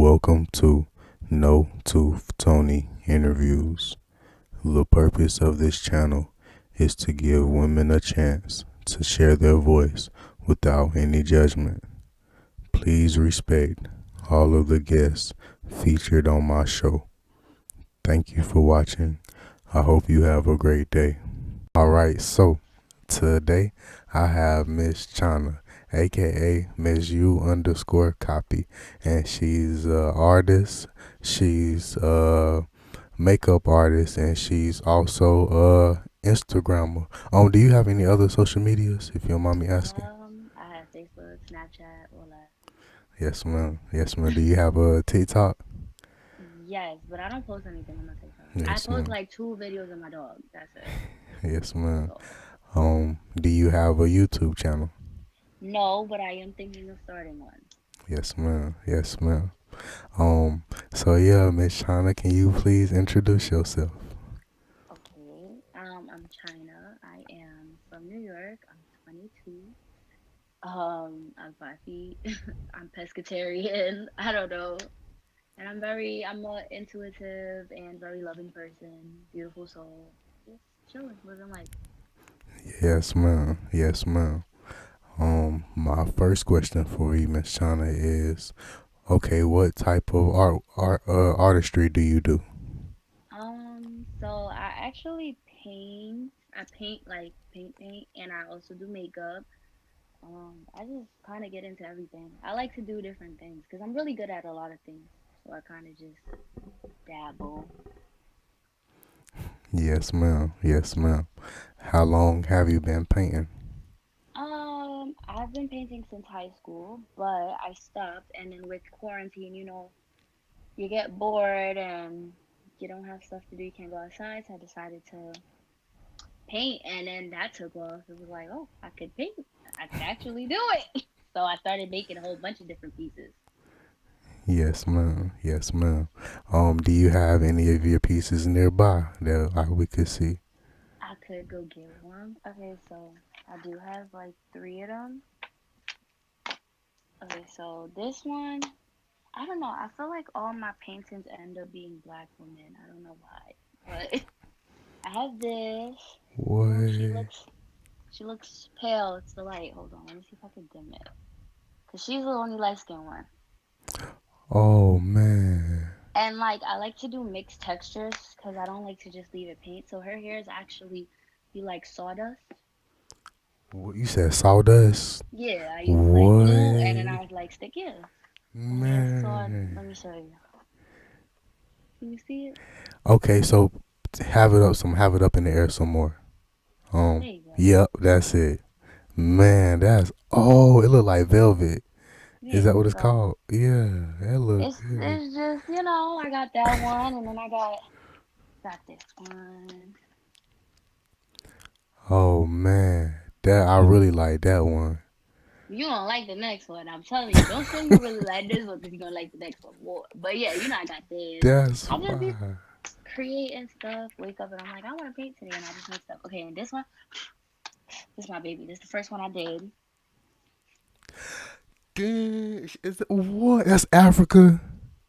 Welcome to No Tooth Tony Interviews. The purpose of this channel is to give women a chance to share their voice without any judgment. Please respect all of the guests featured on my show. Thank you for watching. I hope you have a great day. Alright, so today I have Miss Chana, aka Miss U underscore copy, and she's an artist. She's a makeup artist, and she's also a Instagrammer. Do you have any other social medias, if you don't mind me asking? I have Facebook, Snapchat, all that. Yes, ma'am. Yes, ma'am. Do you have a TikTok? Yes, but I don't post anything on my TikTok. I Yes, post ma'am. like two videos of my dog. That's it. Yes, That's ma'am. all. Do you have a YouTube channel? No, but I am thinking of starting one. Yes, ma'am. Yes, ma'am. Um, so yeah, Miss China, can you please introduce yourself? Okay. I'm China. I am from New York. I'm 22. I'm 5 feet. I'm pescatarian. I don't know. And I'm a intuitive and very loving person. Beautiful soul. Just chilling, living life. Yes, ma'am. Yes, ma'am. My first question for you, Miss China, is okay. What type of artistry do you do? So I actually paint. I paint like paint, and I also do makeup. I just kind of get into everything. I like to do different things because I'm really good at a lot of things. So I kind of just dabble. Yes, ma'am. Yes, ma'am. How long have you been painting? I've been painting since high school, but I stopped, and then with quarantine, you get bored and you don't have stuff to do. You can't go outside, so I decided to paint, and then that took off. It was like, oh, I could paint. I could actually do it. So I started making a whole bunch of different pieces. Yes, ma'am. Yes, ma'am. Do you have any of your pieces nearby that we could see? I could go get one. Okay, so I do have like three of them. Okay, so this one, I don't know. I feel like all my paintings end up being black women. I don't know why, but I have this. What? She looks pale. It's the light. Hold on, let me see if I can dim it. Cause she's the only light skinned one. Oh man. And like I like to do mixed textures because I don't like to just leave it paint. So her hair is actually be like sawdust. What, you said sawdust? Yeah, I use like glue and then What? I was like stick yeah. Her hair is sawed. Man. Let me show you. Can you see it? Okay, so have it up in the air some more. There you go. Yep, that's it. Man, that's oh, it look like velvet. Is Yeah. that what it's So called? Yeah, that look good. it's just I got that one and then I got this one. Oh man, that I really like that one. You don't like the next one. I'm telling you. Don't say you really like this one because you're gonna like the next one more. But yeah, I got this. That's I just be fine. creating stuff. Wake up and I'm like, I want to paint today, and I just make stuff. Okay, and this is my baby. This is the first one I did. Gosh, is it what? That's Africa.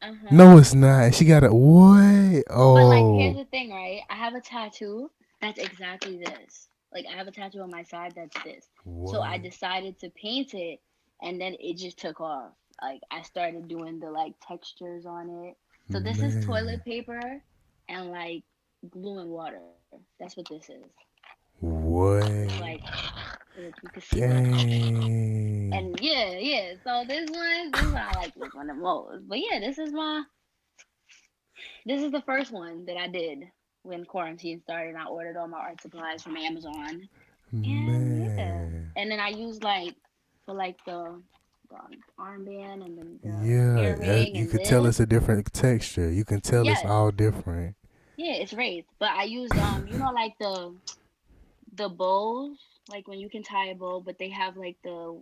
Uh No, huh. it's not. She got a what? But like, here's Oh, the thing, right? I have a tattoo that's exactly this. Like, I have a tattoo on my side that's this. So I what? decided to paint it, and then it just took off. Like, I started doing the like textures on it. So this is Man, toilet paper and like glue and water. That's what this is. It's like, what? look, you can see what I'm talking about. Dang. And yeah. So this one I like this one the most. But yeah, this is the first one that I did when quarantine started. I ordered all my art supplies from Amazon, and yeah, Man. and then I used like for like the armband and then the Yeah, earring you and could tell this. it's a different texture. You can tell it's Yes, all different. yeah, it's raised, but I used like the bows, like when you can tie a bow, but they have like the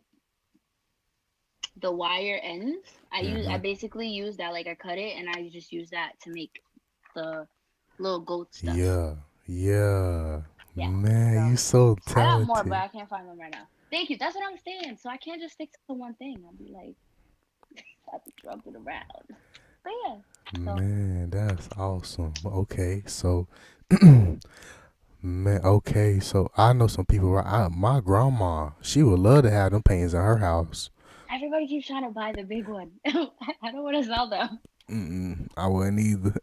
wire ends. I Hmm. basically use that, like I cut it and I just use that to make the little goat stuff. Yeah, yeah. Yeah. Man, So you so I got more, but talented. I can't find them right now. Thank you. That's what I'm saying. So I can't just stick to one thing. I'll be like, I'll be jumping around. But yeah, so Man, that's awesome. Okay, so man, okay, so I know some people. Right, my grandma, she would love to have them paintings in her house. everybody keeps trying to buy the big one. I don't want to sell them. I wouldn't either.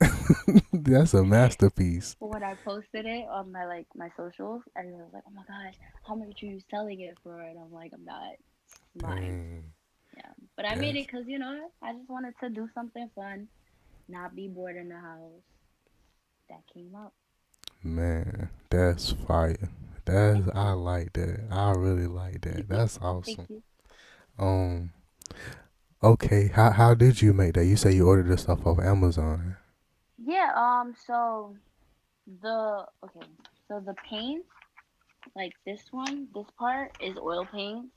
That's a masterpiece. But when I posted it on my my socials, everyone was like, "Oh my gosh, how much are you selling it for?" And I'm like, "I'm not. It's mine." Dang, Yeah, but I made it that's because I just wanted to do something fun, not be bored in the house. That came up. man, that's fire. That's Thank I you. like that. I really like that. That's Thank awesome. you. Um, okay, how did you make that? You say you ordered this stuff off Amazon. Yeah. Okay. So the paint, like this one, this part is oil paint.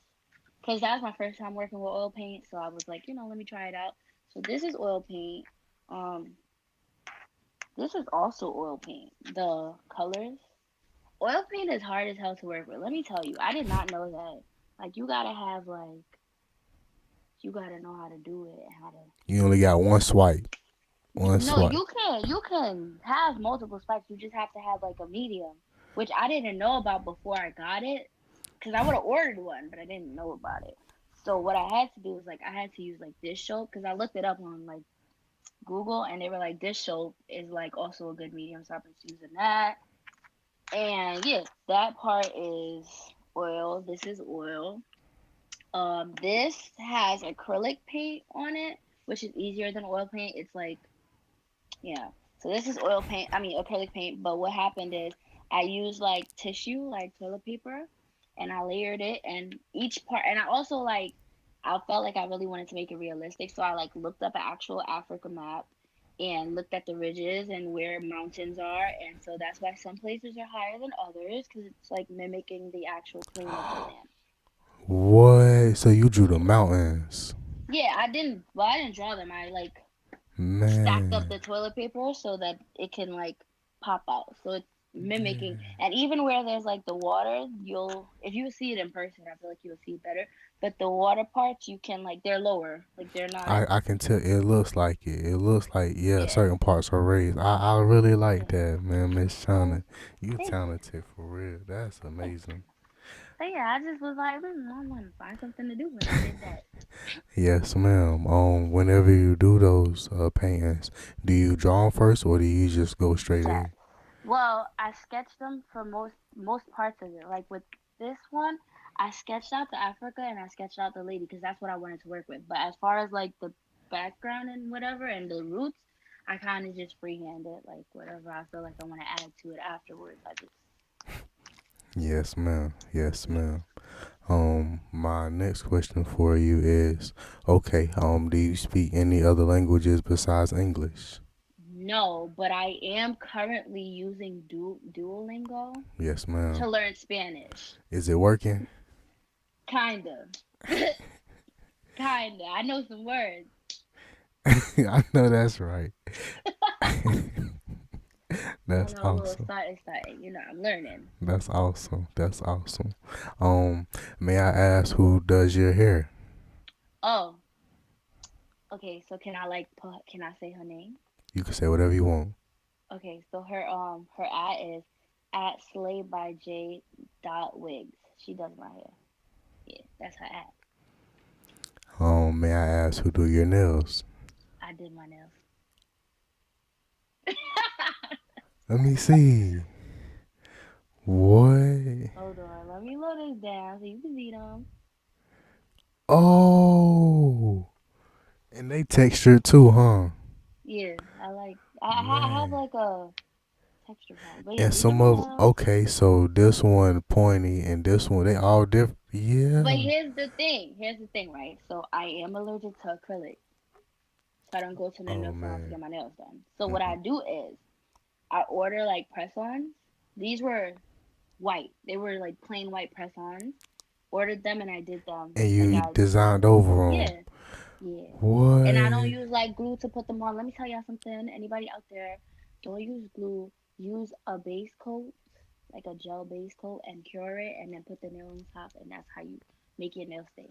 Cause that was my first time working with oil paint, so I was like, let me try it out. So this is oil paint. Um, this is also oil paint. The colors. Oil paint is hard as hell to work with. Let me tell you, I did not know that. Like you gotta know how to do it and how to. You only got one swipe. One No, swipe. you can have multiple spikes. You just have to have like a medium, which I didn't know about before I got it. Cause I would have ordered one, but I didn't know about it. So what I had to do was like I had to use like dish soap because I looked it up on like Google and they were like dish soap is like also a good medium, so I've been using that. And yeah, that part is oil. This is oil. This has acrylic paint on it, which is easier than oil paint. It's like yeah. So this is oil paint. I mean acrylic paint. But what happened is I used like tissue, like toilet paper, and I layered it. And each part, and I also like, I felt like I really wanted to make it realistic. So I like looked up an actual Africa map and looked at the ridges and where mountains are. And so that's why some places are higher than others because it's like mimicking the actual plane of the land. What? So you drew the Yeah. mountains, Yeah, I didn't draw them. I like stacked up man. the toilet paper so that it can like pop out. So it's mimicking, and even where there's like the water, you'll if you see it in person, I feel like you'll see it better. But the water parts, you can like they're lower, like they're not as I can tell it looks like it. It looks like yeah, yeah, certain parts are raised. I really like yeah. that, man, Miss So China. You thank you, talented for real. That's thank you. amazing. But yeah, I just was like, I want to find something to do, and I did that. Yes, ma'am. Whenever you do those paintings, do you draw 'em first or do you just go straight Yes. in? Well, I sketched them for most parts of it. Like with this one, I sketched out the Africa and I sketched out the lady because that's what I wanted to work with. But as far as like the background and whatever and the roots, I kind of just freehand it. Like whatever I feel like I want to add to it afterwards, I just Yes, ma'am. Yes, yeah. ma'am. My next question for you is, okay, do you speak any other languages besides English? No, but I am currently using Duolingo Yes, to ma'am. learn Spanish. Is it working? Kinda, kinda. I know some words. I know that's right. I That's know a little awesome. starting. I'm learning. That's awesome. That's awesome. Um, may I ask who does your hair? Oh, okay. So can I say her name? You can say whatever you want. Okay. So her at is at slay by j dot wigs. She does my hair. Yeah, that's her at. May I ask who do your nails? I did my nails. Let me see. What? Hold on. Let me load this down so you can see them. Oh, and they texture too, huh? Yeah, I like. I have Man. like a texture palette, but yeah, And these are some my of nails. okay, so this one pointy and this one they all different. But Yeah. here's the thing. Here's the thing, right? So I am allergic to acrylic, so I don't go to the Oh nail salon to man. get my nails done. So what I Mm-mm. do is I order like press-ons. These were white. They were like plain white press-ons. Ordered them and I did them. And Like you I designed over them. yeah, yeah. And I don't What? use like glue to put them on. Let me tell y'all something. Anybody out there, don't use glue. Use a base coat, like a gel base coat, and cure it, and then put the nail on top, and that's how you make your nails stay.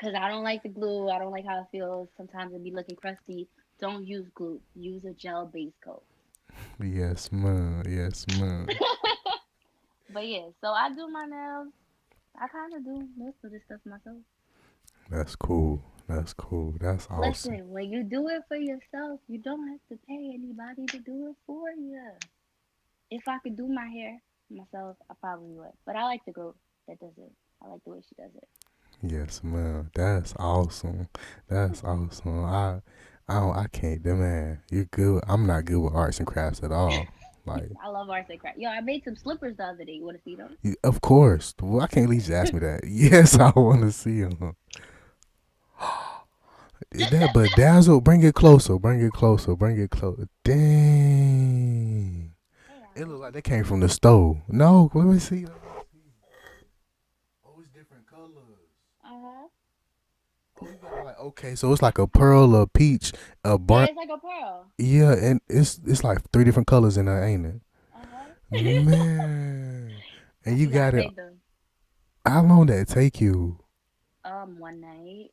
Cause I don't like the glue. I don't like how it feels. Sometimes it be looking crusty. Don't use glue. Use a gel base coat. Yes, ma'am. Yes, ma'am. But yeah, so I do my nails. I kind of do most of this stuff myself. That's cool. That's cool. That's awesome. Listen, when you do it for yourself, you don't have to pay anybody to do it for you. If I could do my hair myself, I probably would. But I like the girl that does it. I like the way she does it. Yes, ma'am. That's awesome. That's awesome. I can't. The man, you're good. I'm not good with arts and crafts at all. Like, I love arts and crafts. Yo, I made some slippers the other day. You want to see them? of course. Well, I can't at least ask me that. Yes, I want to see him. That, but Dazzle, bring it closer. Bring it closer. Bring it closer. Dang. Hey, It Alex. looks like they came from the stove. No, let me see. Oh, it's different colors. Uh-huh. Oh, you got like okay, so it's like a pearl, a peach, a Yeah, burnt. it's like a pearl. Yeah, and it's like three different colors in there, ain't it? Uh-huh. Man, I and you forgot I got it. made them. How long did it take you? One night.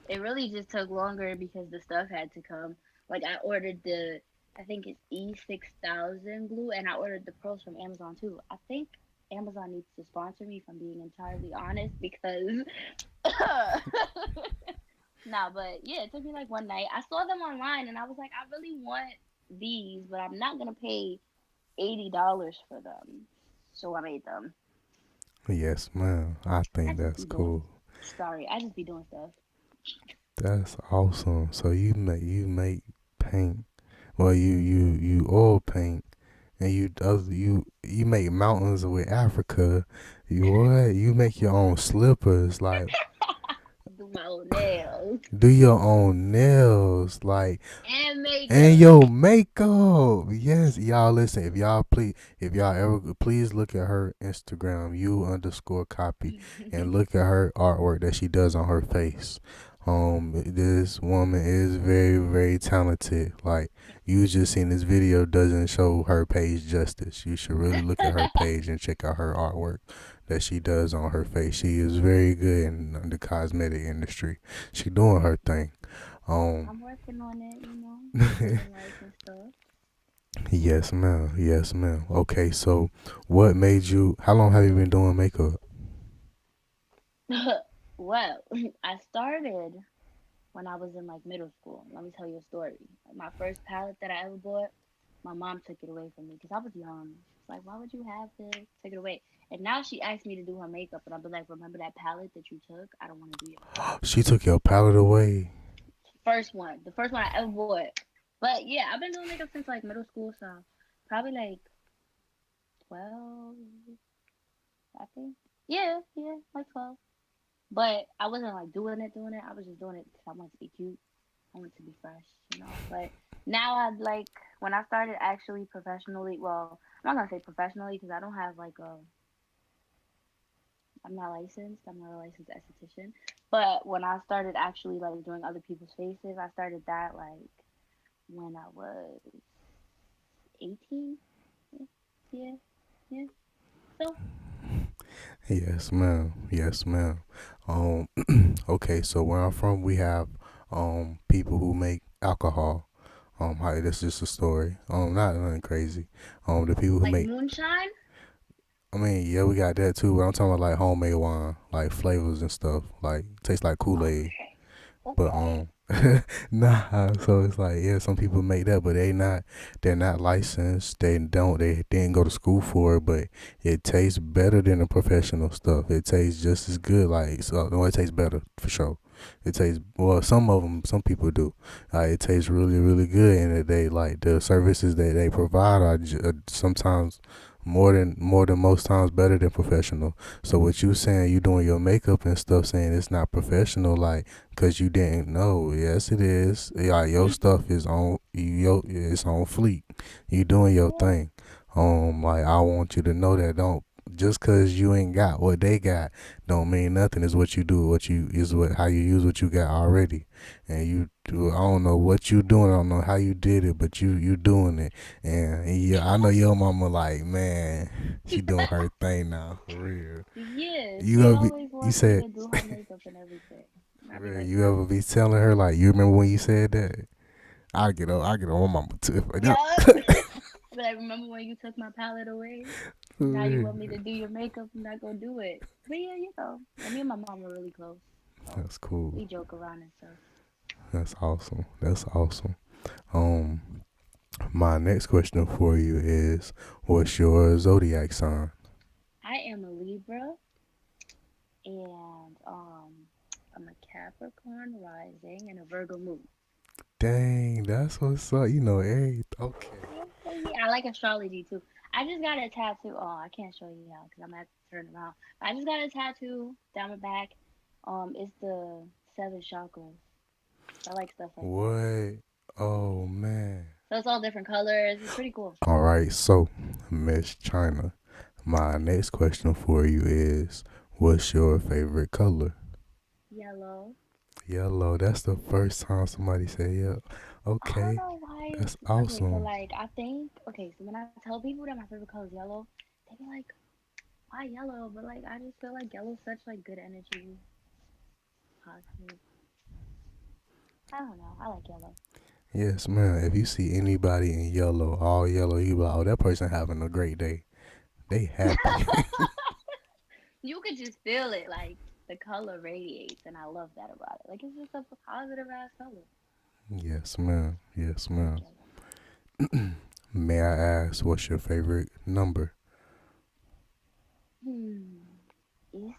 It really just took longer because the stuff had to come. Like I ordered the, I think it's E6000 glue, and I ordered the pearls from Amazon too. I think Amazon needs to sponsor me, if I'm being entirely honest, because nah, but yeah, it took me like one night. I saw them online, and I was like, I really want these, but I'm not gonna pay $80 for them. So I made them. Yes, ma'am. I I think just that's be doing. cool. Sorry, I just be doing stuff. That's awesome. So you make paint. Well, you oil paint, and you make mountains with Africa. You what? You make your own slippers. Like Do my own nails do your own nails. Like and and makeup. your makeup. Yes, y'all listen. If y'all ever please look at her Instagram, you_copy, and look at her artwork that she does on her face. This woman is very, very talented. Like you just seen this video doesn't show her page justice. You should really look at her page and check out her artwork that she does on her face. She is very good in the cosmetic industry. She doing her thing. Um, I'm working on it, getting licensed stuff. Yes, ma'am. Yes, ma'am. Okay, so what made you? How long have you been doing makeup? Well, I started when I was in like middle school. Let me tell you a story. Like, my first palette that I ever bought, my mom took it away from me because I was young. She was like, "Why would you have this? Take it away." And now she asked me to do her makeup, and I'll be like, "Remember that palette that you took? I don't want to do your makeup." She took your palette away. First one, the first one I ever bought. But yeah, I've been doing makeup since like middle school, so probably like 12, I think. Yeah, yeah, like 12. But I wasn't like doing it. I was just doing it because I wanted to be cute. I wanted to be fresh. But now I like when I started actually professionally. Well, I'm not gonna say professionally because I don't have like a. I'm not licensed. I'm not a licensed esthetician. But when I started actually like doing other people's faces, I started that like when I was 18. Yeah, yeah, yeah. So Yes, ma'am. Yes, ma'am. Um, okay, so where I'm from, we have people who make alcohol. Hi, that's just a story. Not nothing crazy. The people who like make, moonshine. I mean, yeah, we got that too. But I'm talking about like homemade wine, like flavors and stuff, like tastes like Kool Aid. Okay. But Okay. nah, so it's like yeah, some people make that, but they're not licensed. They didn't go to school for it, but it tastes better than the professional stuff. It tastes just as good, like so. No, it tastes better for sure. It tastes well. Some of them, some people do. It tastes really, really good, and they like the services that they provide are sometimes more than most times better than professional. So what you saying, you doing your makeup and stuff, saying it's not professional, like cause you didn't know. Yes, it is. Yeah, your stuff is on it's on fleek. You doing your Yeah. thing. Like I want you to know that just cause you ain't got what they got, don't mean nothing. Is what you do, what you is what how you use what you got already, and you do. I don't know what you doing. I don't know how you did it, but you doing it. And yeah, I know your mama like man, she doing her thing now for real. Yeah, You she ever be, always you wants me said to do her makeup and everything. And for I'd be real. like, You ever be telling her like you remember when you said that? I get on my mama too. yeah. But I remember when you took my palette away. For Now you real. want me to do your makeup. I'm not gonna do it. But yeah, me and my mom are really close, so That's cool. we joke around and stuff. That's awesome. That's awesome. Um, my next question for you is, what's your zodiac sign? I am a Libra, and I'm a Capricorn rising and a Virgo moon. Dang, that's what's up. You know, every okay. Yeah, I like astrology too. I just got a tattoo. Oh, I can't show you how because I'm gonna have to turn around. I just got a tattoo down my back. It's the seven chakras. I like stuff like that. What? Oh man. So it's all different colors. It's pretty cool. All right, so Miss China, my next question for you is, what's your favorite color? Yellow. Yellow. That's the first time somebody said yellow. I don't Okay, know why. that's Okay, so awesome. like I think so when I tell people that my favorite color is yellow, they be like, "Why yellow?" But like I just feel like yellow's such like good energy, positive. I don't know. I like yellow. Yes, man. If you see anybody in yellow, all yellow, you be like, oh, that person having a great day. They happy. You could just feel it, like the color radiates, and I love that about it. Like it's just a positive ass color. Yes, ma'am. Yes, I like ma'am. yellow. May I ask what's your favorite number? It's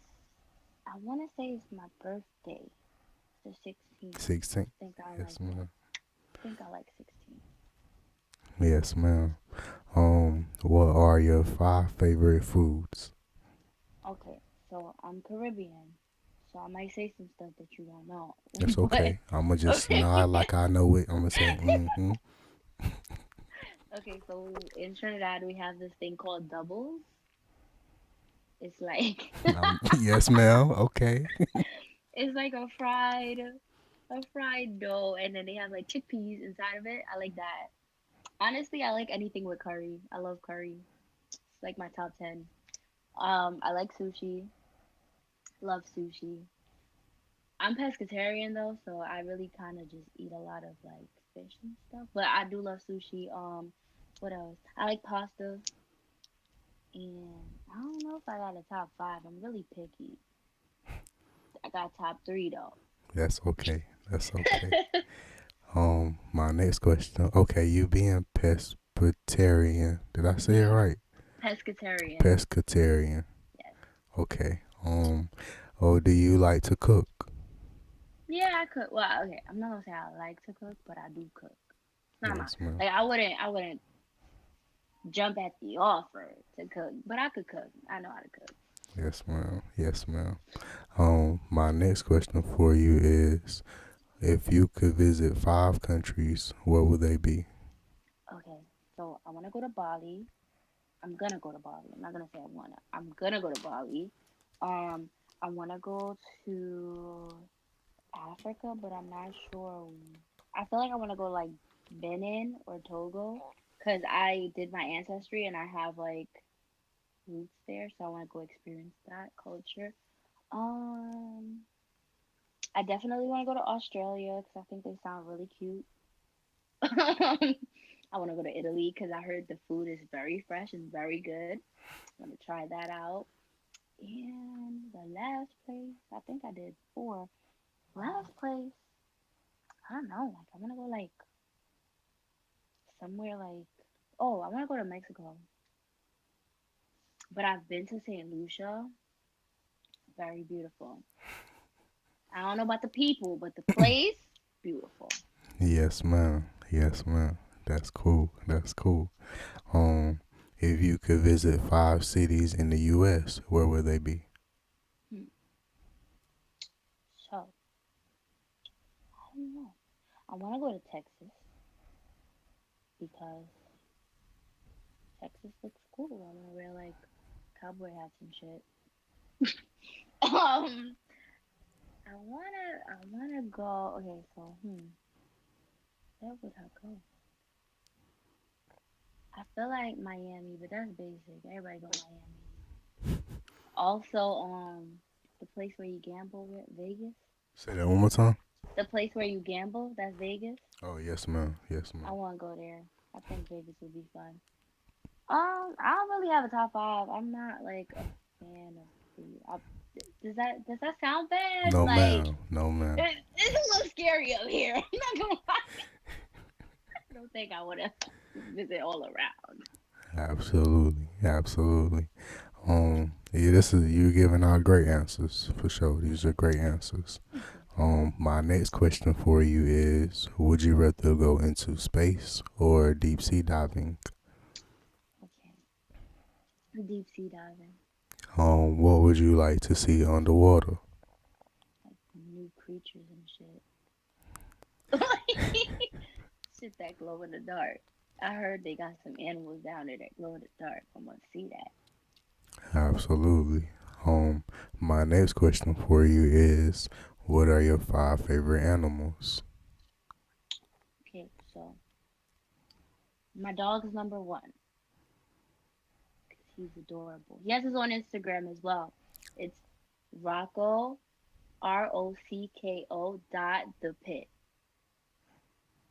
I want to say it's my birthday, the 16th. I 16. think I Yes, like it. ma'am. I think I like 16. Yes, ma'am. What are your five favorite foods? Okay, so I'm Caribbean, so I might say some stuff that you won't know, It's but okay. I'ma just okay. nod like I know it. I'ma say, mm-hmm. Okay, so in Trinidad we have this thing called doubles. It's like Yes, ma'am. Okay. it's like a fried dough, and then they have like chickpeas inside of it. I like that. Honestly, I like anything with curry. I love curry. It's like my top 10. I like sushi. Love sushi. I'm pescatarian though, so I really kind of just eat a lot of like fish and stuff. But I do love sushi. What else? I like pasta, and I don't know if I got a top five. I'm really picky. I got top three though. That's okay. That's okay. My next question. Okay, you being pescatarian. Did I say it Yeah, right? pescatarian. Pescatarian. Yes. Okay. Or do you like to cook? Yeah, I cook. Well, okay. I'm not gonna say I like to cook, but I do cook. It's not my Yes, ma'am. like. I wouldn't jump at the offer to cook, but I could cook. I know how to cook. Yes, ma'am. Yes, ma'am. My next question for you is, if you could visit five countries, what would they be? Okay, so I want to go to Bali. I'm gonna go to Bali. I'm not gonna say I wanna. I'm gonna go to Bali. Um, I wanna go to Africa, but I'm not sure. I feel like I wanna go like Benin or Togo, cause I did my ancestry and I have like roots there, so I wanna go experience that culture. Um, I definitely wanna go to Australia, cause I think they sound really cute. I wanna go to Italy, cause I heard the food is very fresh and very good. I'm gonna try that out. And the last place, I think I did four. Last place, I don't know. Like I want to go like somewhere like, oh, I want to go to Mexico. But I've been to St. Lucia. Very beautiful. I don't know about the people, but the place, beautiful. Yes, ma'am. Yes, ma'am. That's cool. That's cool. Um, if you could visit five cities in the U.S., where would they be? Hmm. So I don't know. I want to go to Texas because Texas looks cool. I want to wear like Cowboy hats and shit. Um, I wanna go. Okay, so where would I go? I feel like Miami, but that's basic. Everybody go Miami. Also, the place where you gamble with Vegas. Say that one more time. The place where you gamble, that's Vegas. Oh yes, ma'am. Yes, I ma'am. want to go there. I think Vegas would be fun. I don't really have a top five. I'm not like a fan of food. Does that sound bad? No, Like ma'am. No, ma'am. it's a little scary up here. I'm not gonna lie. I don't think I would have visit all around. Absolutely. Absolutely. Yeah, this is you giving out great answers for sure. These are great answers. Thank you. My next question for you is: would you rather go into space or deep sea diving? Okay. Deep sea diving, What would you like to see underwater? like new creatures and shit. Shit that glow in the dark. I heard they got some animals down there that glow in the dark. I want to see that. Absolutely. Um, my next question for you is: what are your five favorite animals? Okay, so my dog is number one because he's adorable. He has his own Instagram as well. It's Rocco Rocko dot the pit.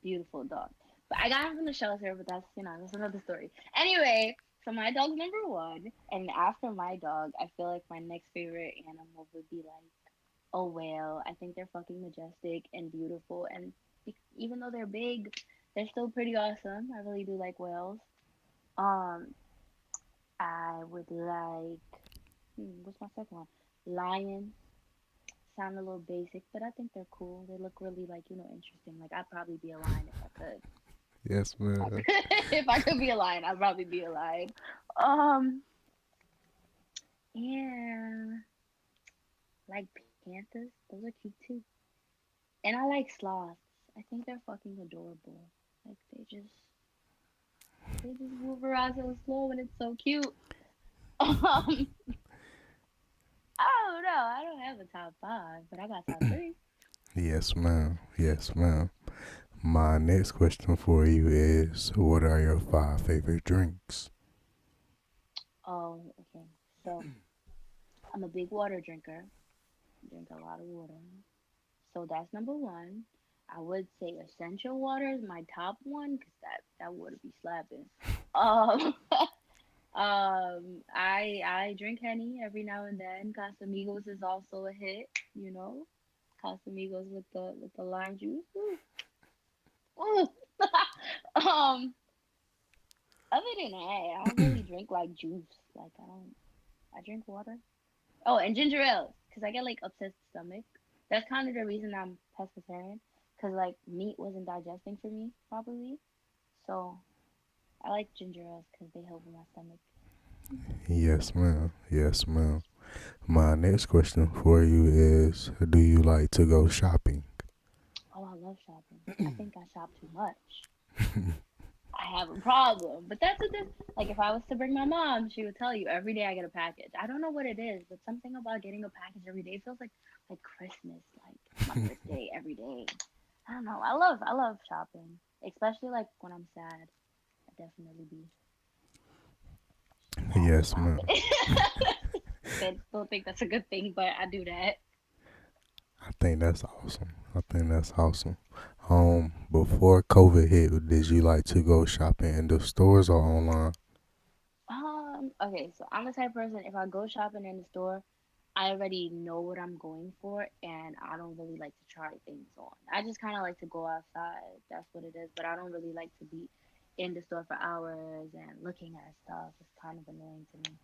Beautiful dog. But I got him from the shelter, but that's another story. Anyway, so my dog's number one, and after my dog, I feel like my next favorite animal would be like a whale. I think they're fucking majestic and beautiful, and even though they're big, they're still pretty awesome. I really do like whales. Um, I would like what's my second one? Lion. Sound a little basic, but I think they're cool. They look really like interesting. Like I'd probably be a lion if I could. Yes, If I ma'am. could, if I could be a lion, I'd probably be a lion. Um, yeah, like panthers. Those are cute too. And I like sloths. I think they're fucking adorable. Like they just move around so slow and it's so cute. I don't know. I don't have a top five, but I got top three. Yes, ma'am. Yes, ma'am. My next question for you is: what are your five favorite drinks? Oh, okay. So I'm a big water drinker. Drink a lot of water. So that's number one. I would say essential water is my top one because that water be slapping. Um, I drink Henny every now and then. Casamigos is also a hit. Casamigos with the lime juice. Ooh, ooh. um, Other than that, I don't really drink like juice. Like I don't. I drink water. Oh, and ginger ale, because I get like upset stomach. That's kind of the reason I'm pescatarian, because like meat wasn't digesting for me properly. So I like ginger ales because they help with my stomach. Yes, ma'am. Yes, ma'am. My next question for you is: do you like to go shopping? Oh, I love shopping. I think I shop too much. I have a problem, but that's what this. Like, if I was to bring my mom, she would tell you every day I get a package. I don't know what it is, but something about getting a package every day feels like Christmas, like my birthday every day. I don't know. I love shopping, especially like when I'm sad. I definitely be sad Yes, ma'am. shopping. I don't think that's a good thing, but I do that. I think that's awesome. I think that's awesome. Before COVID hit, did you like to go shopping in the stores or online? Okay, so I'm the type of person, if I go shopping in the store, I already know what I'm going for, and I don't really like to try things on. I just kind of like to go outside. That's what it is. But I don't really like to be in the store for hours and looking at stuff. It's kind of annoying to me.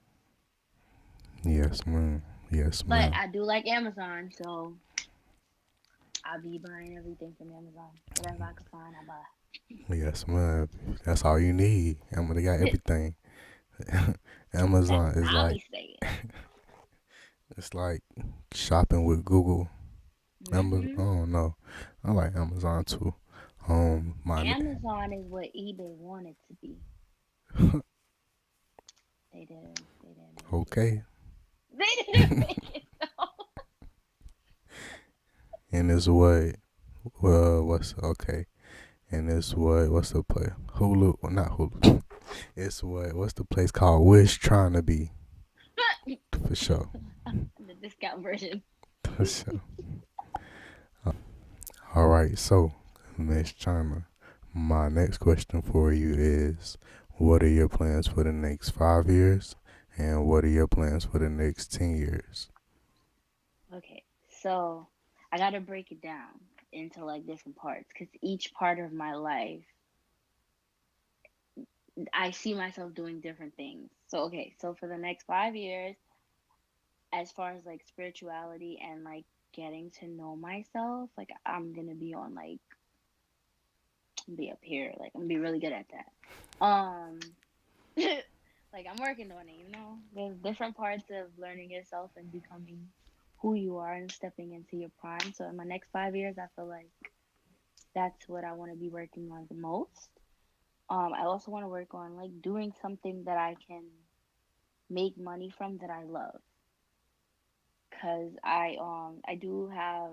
Yes, ma'am. Yes, But ma'am. I do like Amazon, so I'll be buying everything from Amazon. Whatever I can find, I buy. Yes, ma'am. That's all you need. They got everything. That's Amazon what is I'll like be saying. it's like shopping with Google. Amazon. Hmm. I don't know. I like Amazon too. My Amazon is what eBay wanted to be. They didn't make it. Okay. They didn't make it though. And it's what? Well, what's okay? And it's what? What's the play? Hulu? Well, not Hulu. It's what? What's the place called? Wish trying to be for sure. The discount version. For sure. All right. So, Miss China, my next question for you is, what are your plans for the next 5 years, and what are your plans for the next 10 years? Okay, so I gotta break it down into like different parts because each part of my life, I see myself doing different things. So, okay, so for the next 5 years, as far as like spirituality and like getting to know myself, like I'm gonna be on like be up here, like I'm gonna be really good at that. Like I'm working on it, you know. There's different parts of learning yourself and becoming who you are and stepping into your prime. So in my next 5 years, I feel like that's what I want to be working on the most. I also want to work on like doing something that I can make money from that I love, cause I do have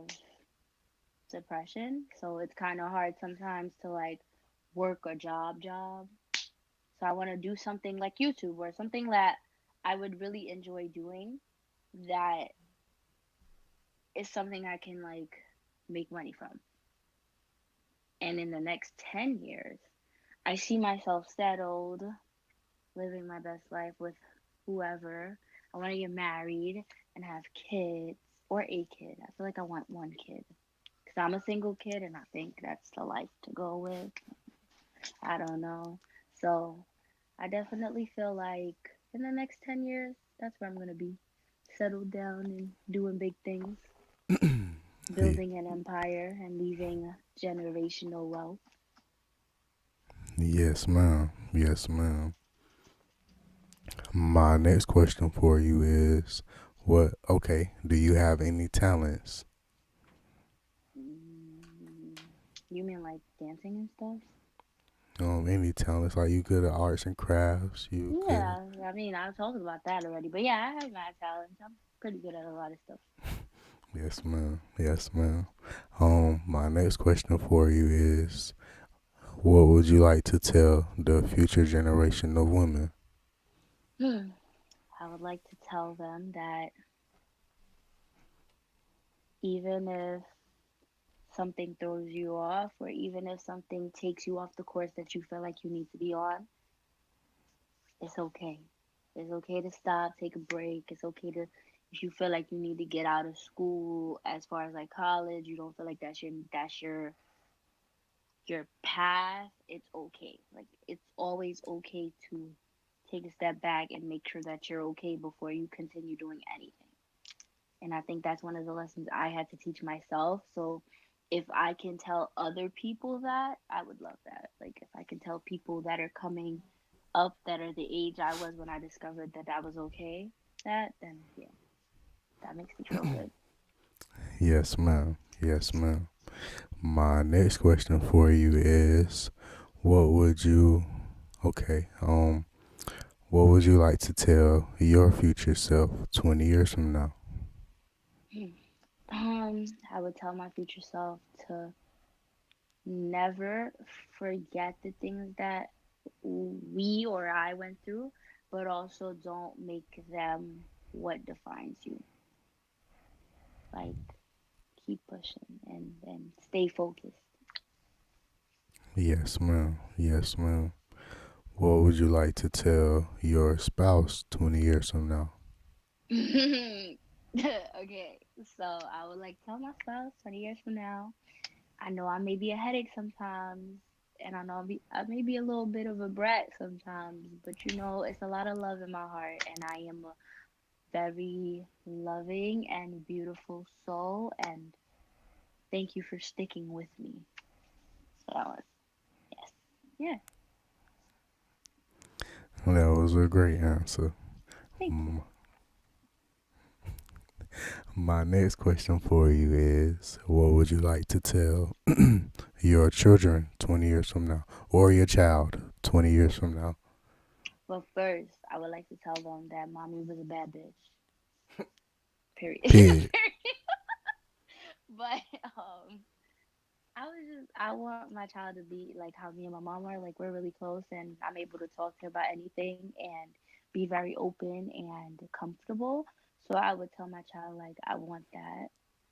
depression, so it's kind of hard sometimes to like work a job. So I want to do something like YouTube or something that I would really enjoy doing that is something I can like make money from. And in the next 10 years, I see myself settled, living my best life with whoever. I want to get married and have kids or a kid. I feel like I want one kid because I'm a single kid and I think that's the life to go with. I don't know. So I definitely feel like in the next 10 years, that's where I'm going to be settled down and doing big things, Yeah. building an empire and leaving generational wealth. Yes, ma'am. Yes, ma'am. My next question for you is, what? Okay. Do you have any talents? Mm, you mean like dancing and stuff? Any talents? Like you good at arts and crafts? You good? Yeah, I mean, I talked about that already, but yeah, I have mad talent. I'm pretty good at a lot of stuff. Yes, ma'am. Yes, ma'am. My next question for you is, what would you like to tell the future generation of women? I would like to tell them that even if something throws you off, or even if something takes you off the course that you feel like you need to be on, it's okay. It's okay to stop, take a break. It's okay to, if you feel like you need to get out of school, as far as like college, you don't feel like that's your path. It's okay. Like it's always okay to take a step back and make sure that you're okay before you continue doing anything. And I think that's one of the lessons I had to teach myself. So if I can tell other people that, I would love that. Like if I can tell people that are coming up that are the age I was when I discovered that I was okay, that then yeah, that makes me feel good. Yes, ma'am. Yes, ma'am. My next question for you is, what would you? Okay. What would you like to tell your future self 20 years from now? I would tell my future self to never forget the things that we or I went through, but also don't make them what defines you. Like keep pushing and stay focused. Yes, ma'am. Yes, ma'am. What would you like to tell your spouse 20 years from now? Okay, so I would like to tell my spouse 20 years from now. I know I may be a headache sometimes, and I know I may be a little bit of a brat sometimes, but you know, it's a lot of love in my heart, and I am a very loving and beautiful soul, and thank you for sticking with me. So that was, yes. Yeah, That was a great answer. thank you. M- My next question for you is, what would you like to tell your children 20 years from now, or your child 20 years from now? But first, I would like to tell them that mommy was a bad bitch. Period. Pig. But I want my child to be like how me and my mom are. Like we're really close, and I'm able to talk to her about anything and be very open and comfortable. So I would tell my child like I want that.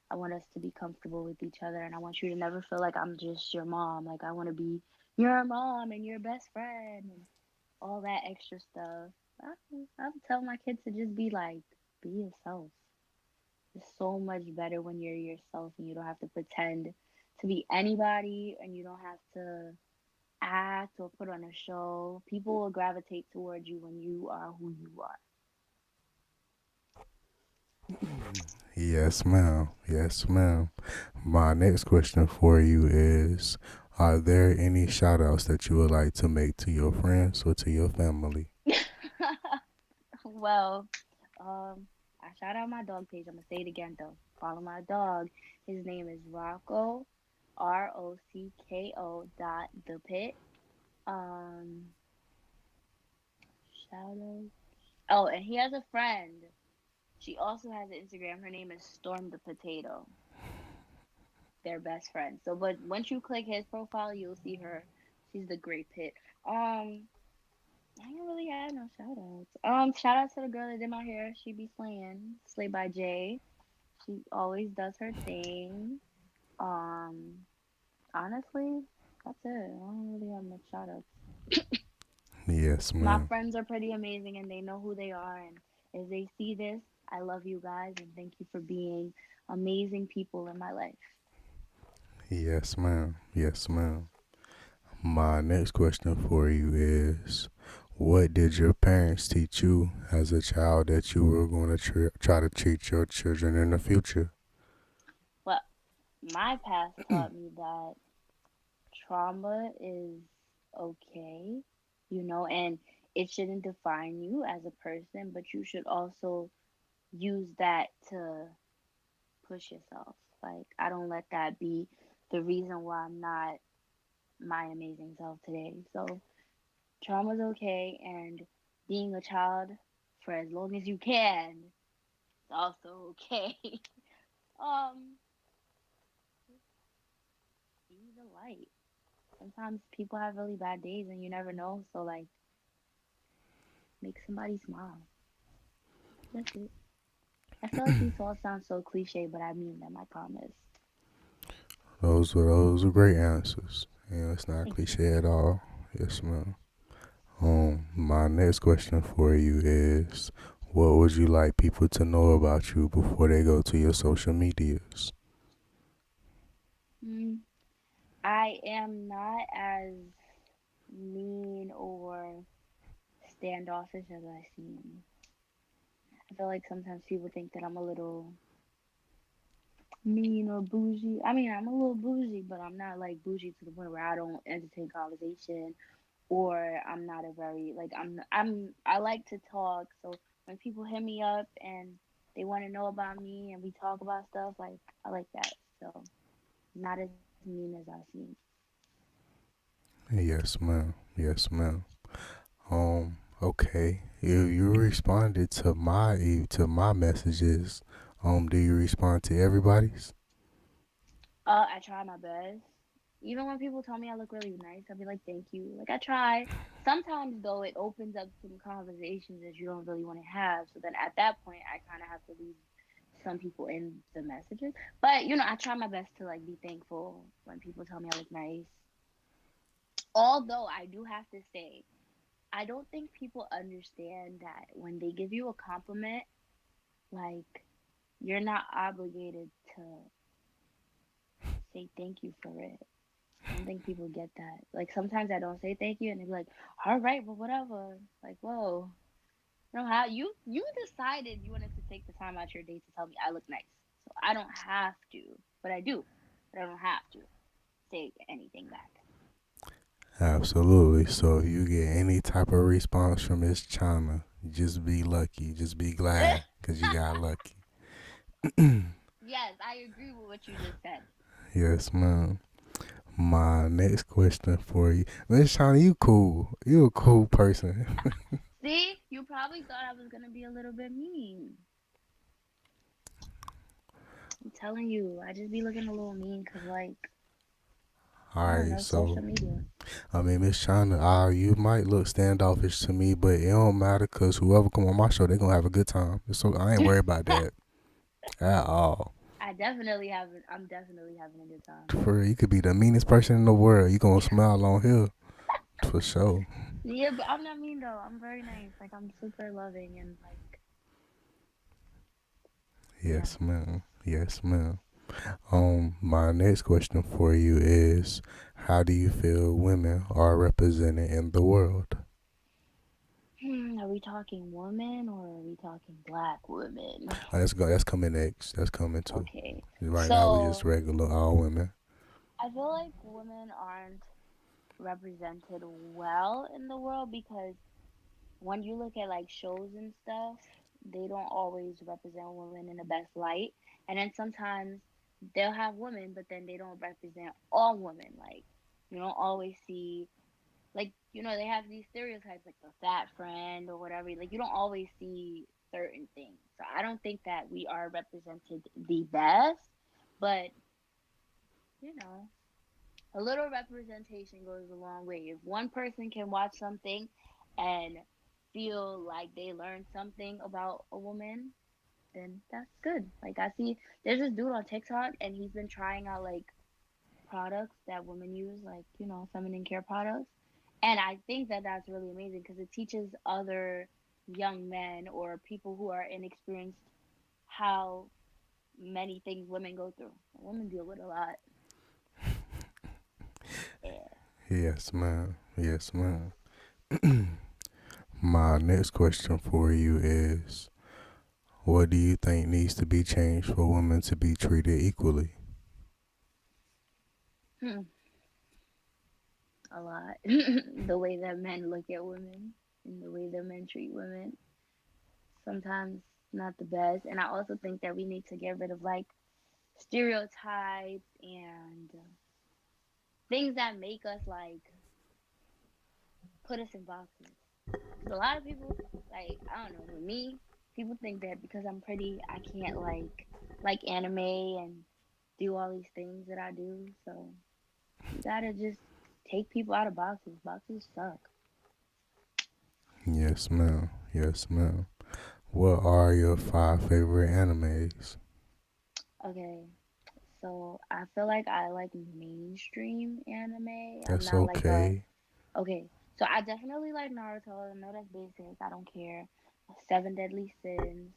I want us to be comfortable with each other, and I want you to never feel like I'm just your mom. Like I want to be your mom and your best friend and all that extra stuff. I would tell my kids to just be like, be yourself. It's so much better when you're yourself and you don't have to pretend to be anybody and you don't have to act or put on a show. People will gravitate towards you when you are who you are. Yes, ma'am. Yes, ma'am. My next question for you is, are there any shout outs that you would like to make to your friends or to your family? Well, I shout out my dog page. I'm gonna say it again though. Follow my dog. His name is Rocco, Rocko dot the pit. Um, shout out. Oh, and he has a friend. She also has an Instagram. Her name is Storm the Potato. They're best friends. So, but once you click his profile, you'll see her. She's the great pit. I don't really have no shout outs. Shout out to the girl that did my hair. She be slaying. Slay by Jay. She always does her thing. Um, honestly, that's it. I don't really have much shout outs. Yes, My ma'am. friends are pretty amazing and they know who they are. And if they see this, I love you guys and thank you for being amazing people in my life. Yes, ma'am. Yes, ma'am. My next question for you is, what did your parents teach you as a child that you were going to try to teach your children in the future? Well, my past taught me that trauma is okay, and it shouldn't define you as a person, but you should also use that to push yourself. Like, I don't let that be the reason why I'm not my amazing self today. So, trauma's okay, and being a child for as long as you can is also okay. um, just be the light. Sometimes people have really bad days and you never know. So, like, make somebody smile. That's it. I feel like these all sound so cliche, but I mean them, I promise. Those were great answers. Yeah, it's not Thank you. cliche at all. Yes, ma'am. My next question for you is, what would you like people to know about you before they go to your social medias? Mm, I am not as mean or standoffish as I seem. I feel like sometimes people think that I'm a little mean or bougie. I mean, I'm a little bougie, but I'm not like bougie to the point where I don't entertain conversation or I'm not a very like I like to talk. So when people hit me up and they want to know about me and we talk about stuff, like I like that. So not as mean as I seem. Yes, ma'am. Yes, ma'am. Okay. You responded to my messages. Do you respond to everybody's? I try my best. Even when people tell me I look really nice, I'll be like, thank you. Like, I try. Sometimes, though, it opens up some conversations that you don't really want to have. So then at that point, I kind of have to leave some people in the messages. But, I try my best to, like, be thankful when people tell me I look nice. Although, I do have to say, I don't think people understand that when they give you a compliment, like, you're not obligated to say thank you for it. I don't think people get that. Like sometimes I don't say thank you, and they're like, "All right, well, whatever." Like, whoa, how you decided you wanted to take the time out your day to tell me I look nice, so I don't have to, but I do, but I don't have to say anything back. Absolutely. So if you get any type of response from Miss China, just be lucky. Just be glad because you got lucky. Yes, I agree with what you just said. Yes, ma'am. My next question for you, Miss China, you cool. You a cool person. See, you probably thought I was gonna be a little bit mean. I'm telling you, I just be looking a little mean because, like, All I don't right, know, so social media. I mean, Miss China, you might look standoffish to me, but it don't matter because whoever come on my show, they gonna have a good time. So I ain't worried about that at all. I'm definitely having a good time. For real, you could be the meanest person in the world, you gonna smile on here for sure. Yeah, but I'm not mean though. I'm very nice. Like, I'm super loving and, like, yeah. Yes, ma'am. Yes, ma'am. My next question for you is, how do you feel women are represented in the world? Are we talking women or are we talking black women? Let's go. That's coming next. That's coming too. Okay. Right now, we just So, regular all women. I feel like women aren't represented well in the world because when you look at like shows and stuff, they don't always represent women in the best light. And then sometimes they'll have women, but then they don't represent all women. Like, you don't always see, like, they have these stereotypes like the fat friend or whatever. Like, you don't always see certain things. So I don't think that we are represented the best, but you know, a little representation goes a long way. If one person can watch something and feel like they learned something about a woman, then that's good. Like, I see there's this dude on TikTok and he's been trying out like products that women use, like, feminine care products. And I think that that's really amazing because it teaches other young men or people who are inexperienced how many things women go through. Women deal with a lot. Yeah. Yes, ma'am. Yes, ma'am. My next question for you is, what do you think needs to be changed for women to be treated equally? Hmm. A lot. The way that men look at women and the way that men treat women sometimes not the best. And I also think that we need to get rid of like stereotypes and things that make us like put us in boxes. Because a lot of people, like, I don't know, with me, people think that because I'm pretty, I can't like anime and do all these things that I do. So you gotta just take people out of boxes. Boxes suck. Yes, ma'am. Yes, ma'am. What are your five favorite animes? Okay, so I feel like I like mainstream anime. I'm That's not like a okay. okay. So I definitely like Naruto. I know that's basic. I don't care. Seven Deadly Sins,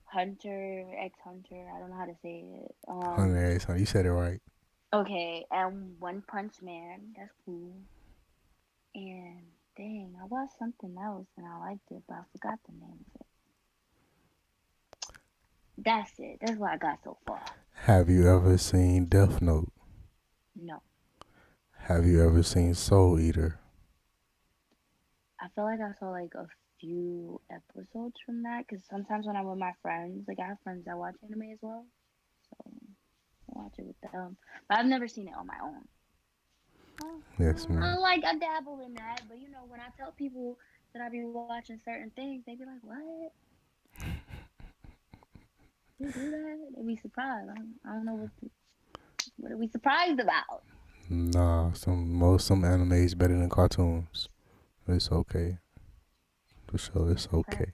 Hunter X Hunter. I don't know how to say it. Hunter X Hunter. You said it right. Okay, and One Punch Man. That's cool. And dang, I watched something else and I liked it, but I forgot the name of it. That's it. That's what I got so far. Have you ever seen Death Note? No, Have you ever seen Soul Eater? I feel like I saw like a few episodes from that because sometimes when I'm with my friends, like I have friends that watch anime as well, so I watch it with them. But I've never seen it on my own. Yes, ma'am. I dabble in that, but when I tell people that I be watching certain things, they be like, "What? You do that?" They be surprised. I don't know what are we surprised about. Nah, some anime is better than cartoons. It's okay. For sure, it's Fact. okay.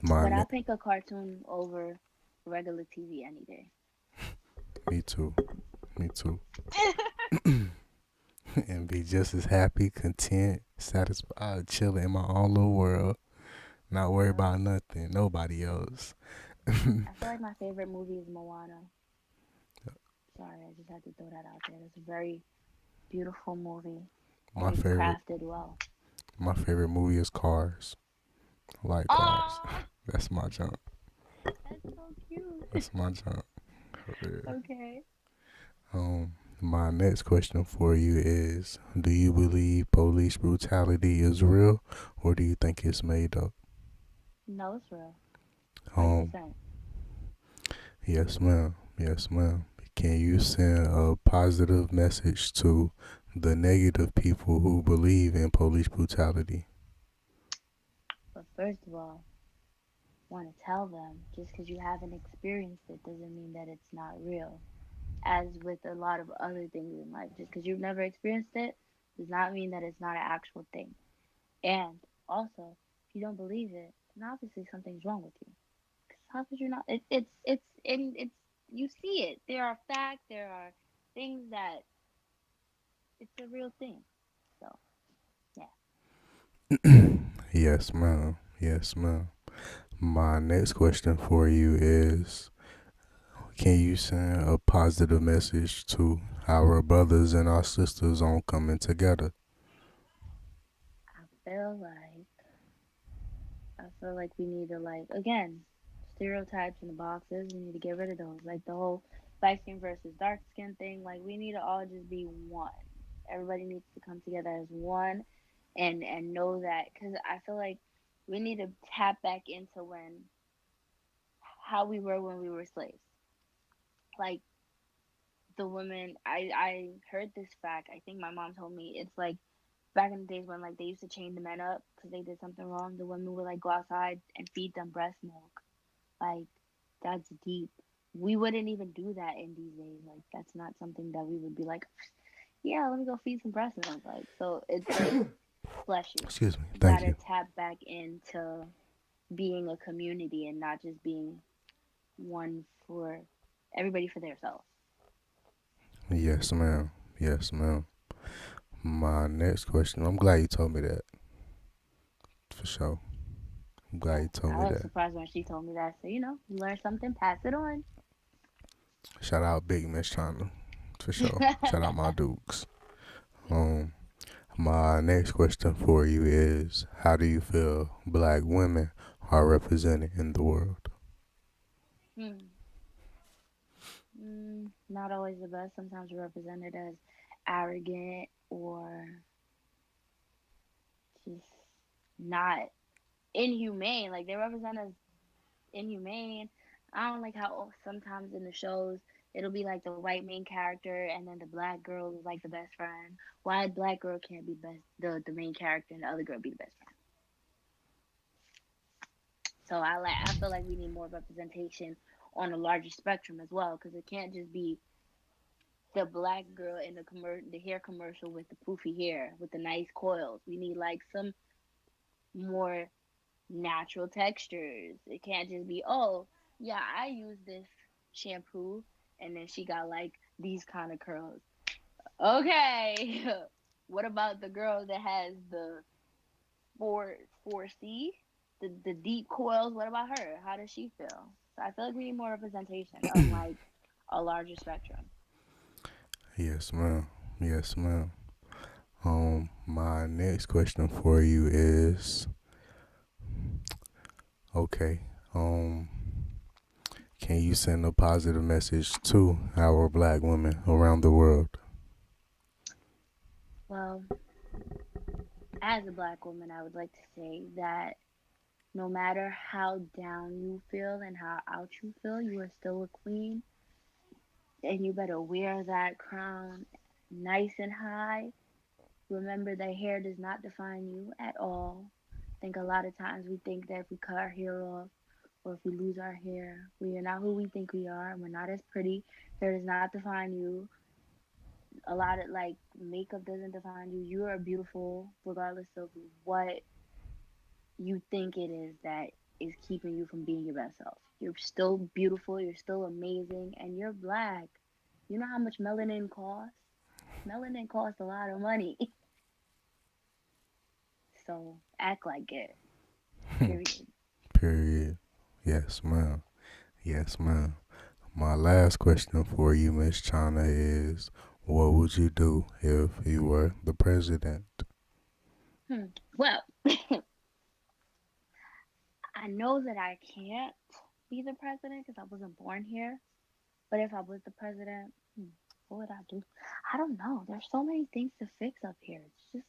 My But I pick a cartoon over regular TV any day. me too, me too. And be just as happy, content, satisfied, chilling in my own little world, not worry Yep. about nothing, nobody else. I feel like my favorite movie is Moana. Sorry, I just had to throw that out there. It's a very beautiful movie and My it's favorite, crafted well. my favorite movie is Cars. I like Cars. Oh, That's my junk. that's so cute. That's my junk. For real. Okay. My next question for you is: do you believe police brutality is real, or do you think it's made up? No, it's real. Um, 100%. yes, ma'am. Yes, ma'am. Can you send a positive message to the negative people who believe in police brutality? First of all, want to tell them just because you haven't experienced it doesn't mean that it's not real. As with a lot of other things in life, just because you've never experienced it does not mean that it's not an actual thing. And also, if you don't believe it, then obviously something's wrong with you. Because how could you not? It's you see it. There are facts. There are things that it's a real thing. So yeah. Yes, ma'am. Yes, ma'am. My next question for you is, can you send a positive message to our brothers and our sisters on coming together? I feel like I feel like we need to like again stereotypes in the boxes. We need to get rid of those. Like the whole light skin versus dark skin thing. Like we need to all just be one. Everybody needs to come together as one, and know that because I feel like we need to tap back into when how we were when we were slaves. Like the women, I heard this fact. I think my mom told me it's like back in the days when like they used to chain the men up because they did something wrong. The women would like go outside and feed them breast milk. Like that's deep. We wouldn't even do that in these days. Like that's not something that we would be like, yeah, let me go feed some breast milk. Like so, it's like bless you. Excuse me. We Thank gotta you. tap back into being a community and not just being one for everybody for themselves. Yes, ma'am. Yes, ma'am. My next question. I'm glad you told me that. For sure. I'm glad Yeah, you told I me was that. surprised when she told me that. So you learn something, pass it on. Shout out Big Miss China. For sure. Shout out my Dukes. Um, my next question for you is, how do you feel black women are represented in the world? Hmm. Not always the best. Sometimes we're represented as arrogant or just not inhumane. Like they represent us inhumane. I don't like how sometimes in the shows it'll be like the white main character and then the black girl is like the best friend. Why black girl can't be best the main character and the other girl be the best friend? So I feel like we need more representation on a larger spectrum as well because it can't just be the black girl in the hair commercial with the poofy hair with the nice coils. We need like some more natural textures. It can't just be, oh, yeah, I use this shampoo and then she got like these kind of curls. Okay. What about the girl that has the 4C? The deep coils, what about her? How does she feel? So I feel like we need more representation on like a larger spectrum. Yes, ma'am. Yes, ma'am. My next question for you is, okay, um, can you send a positive message to our black women around the world? Well, as a black woman, I would like to say that no matter how down you feel and how out you feel, you are still a queen, and you better wear that crown nice and high. Remember that hair does not define you at all. I think a lot of times we think that if we cut our hair off or if we lose our hair, we are not who we think we are and we're not as pretty. Hair does not define you. A lot of like makeup doesn't define you. You are beautiful regardless of what you think it is that is keeping you from being your best self. You're still beautiful, you're still amazing, and you're black. You know how much melanin costs? Melanin costs a lot of money. So act like it. Period. Period. Yes, ma'am. Yes, ma'am. My last question for you, Miss China, is, what would you do if you were the president? Well, I know that I can't be the president because I wasn't born here. But if I was the president, what would I do? I don't know. There's so many things to fix up here. It's just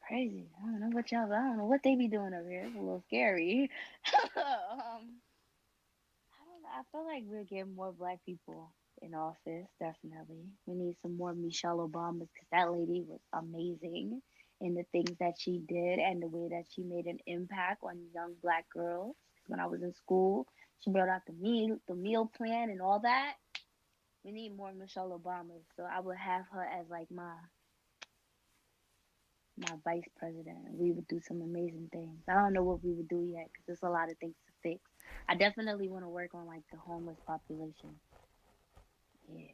crazy. I don't know what y'all. I don't know what they be doing up here. It's a little scary. I don't know. I feel like we'll get more black people in office. Definitely, we need some more Michelle Obamas because that lady was amazing in the things that she did and the way that she made an impact on young black girls. When I was in school, she brought out the meal plan and all that. We need more Michelle Obamas, so I would have her as like my vice president. We would do some amazing things. I don't know what we would do yet because there's a lot of things to fix. I definitely want to work on like the homeless population. Yeah,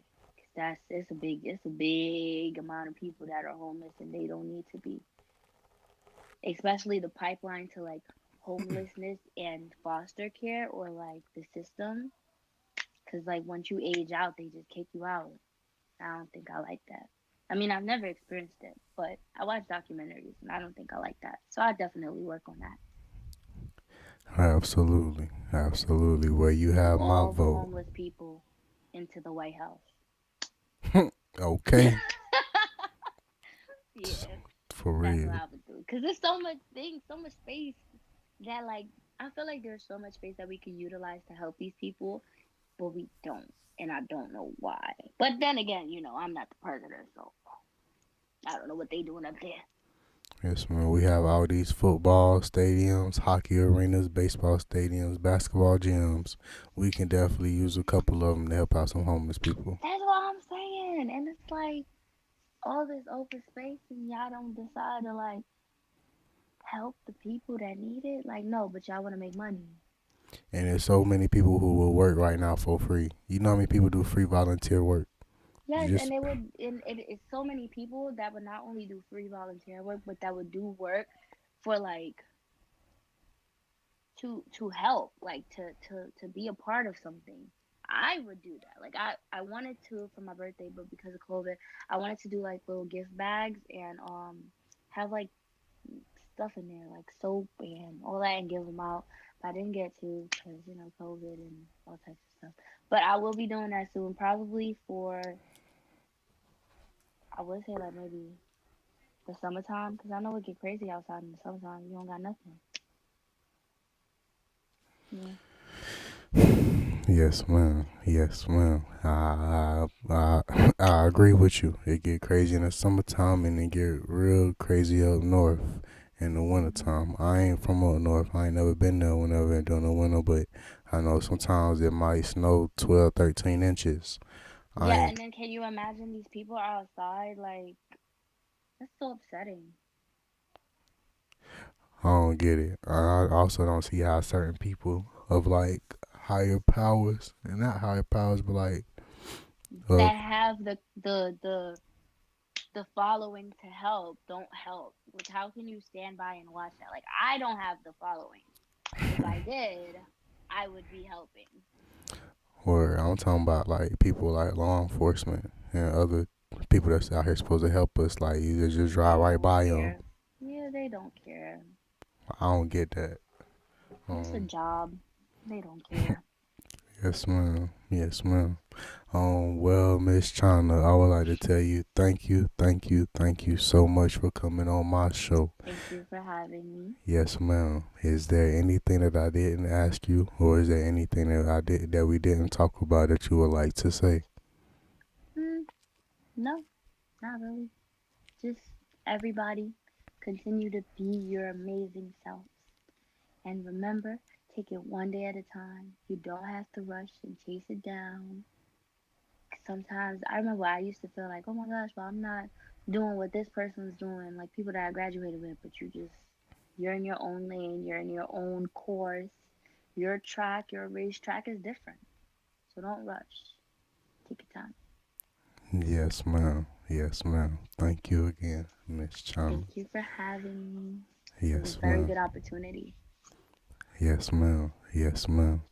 because it's a big amount of people that are homeless and they don't need to be. Especially the pipeline to like homelessness and foster care or like the system. Because like once you age out, they just kick you out. I don't think I like that. I mean, I've never experienced it, but I watch documentaries and I don't think I like that. So I definitely work on that. Absolutely, absolutely. Well, you Move have my all the vote. homeless people into the White House. Okay, Yeah, for that's what real. I would do. Cause there's so much things, so much space that like I feel like there's so much space that we could utilize to help these people, but we don't, and I don't know why. But then again, I'm not the president, so I don't know what they doing up there. Yes, man. We have all these football stadiums, hockey arenas, baseball stadiums, basketball gyms. We can definitely use a couple of them to help out some homeless people. That's what I'm saying, and it's like all this open space, and y'all don't decide to like help the people that need it. Like, no, but y'all want to make money. And there's so many people who will work right now for free. You know how many people do free volunteer work? Yes, and Just they would, and it's so many people that would not only do free volunteer work, but that would do work for like to help, like to be a part of something. I would do that. Like I wanted to for my birthday, but because of COVID, I wanted to do like little gift bags and have like stuff in there like soap and all that and give them out. But I didn't get to because COVID and all types of stuff. But I will be doing that soon, probably for I would say like maybe the summertime because I know it get crazy outside in the summertime. You don't got nothing. Yeah. yes, ma'am. Yes, ma'am. I agree with you. It get crazy in the summertime and it get real crazy up north in the Mhm. wintertime. I ain't from up north. I ain't never been there whenever during the winter, but I know sometimes it might snow 12, 13 inches. I Yeah, ain't, and then can you imagine these people are outside? Like that's so upsetting. I don't get it. I also don't see how certain people of like higher powers, and not higher powers, but like of That have the following to help don't help. Like how can you stand by and watch that? Like I don't have the following. If I did, I would be helping. or I'm talking about like people like law enforcement and other people that's out here supposed to help us. Like you just drive They right don't by them. care. Yeah, they don't care. I don't get that. It's a Um, job. They don't care. yes, ma'am. Yes, ma'am. Well, Miss China, I would like to tell you thank you, thank you, thank you so much for coming on my show. Thank you for having me. Yes, ma'am. Is there anything that I didn't ask you, or is there anything that we didn't talk about that you would like to say? Mm, no, not really. Just everybody continue to be your amazing selves. And remember, take it one day at a time. You don't have to rush and chase it down. Sometimes I remember I used to feel like, oh my gosh, well, I'm not doing what this person's doing, like people that I graduated with, but you're in your own lane, you're in your own course. Your track, your racetrack is different. So don't rush. Take your time. Yes, ma'am. Yes, ma'am. Thank you again, Miss China. Thank you for having me. It was a Yes, very ma'am. good opportunity. Yes, ma'am. Yes, ma'am.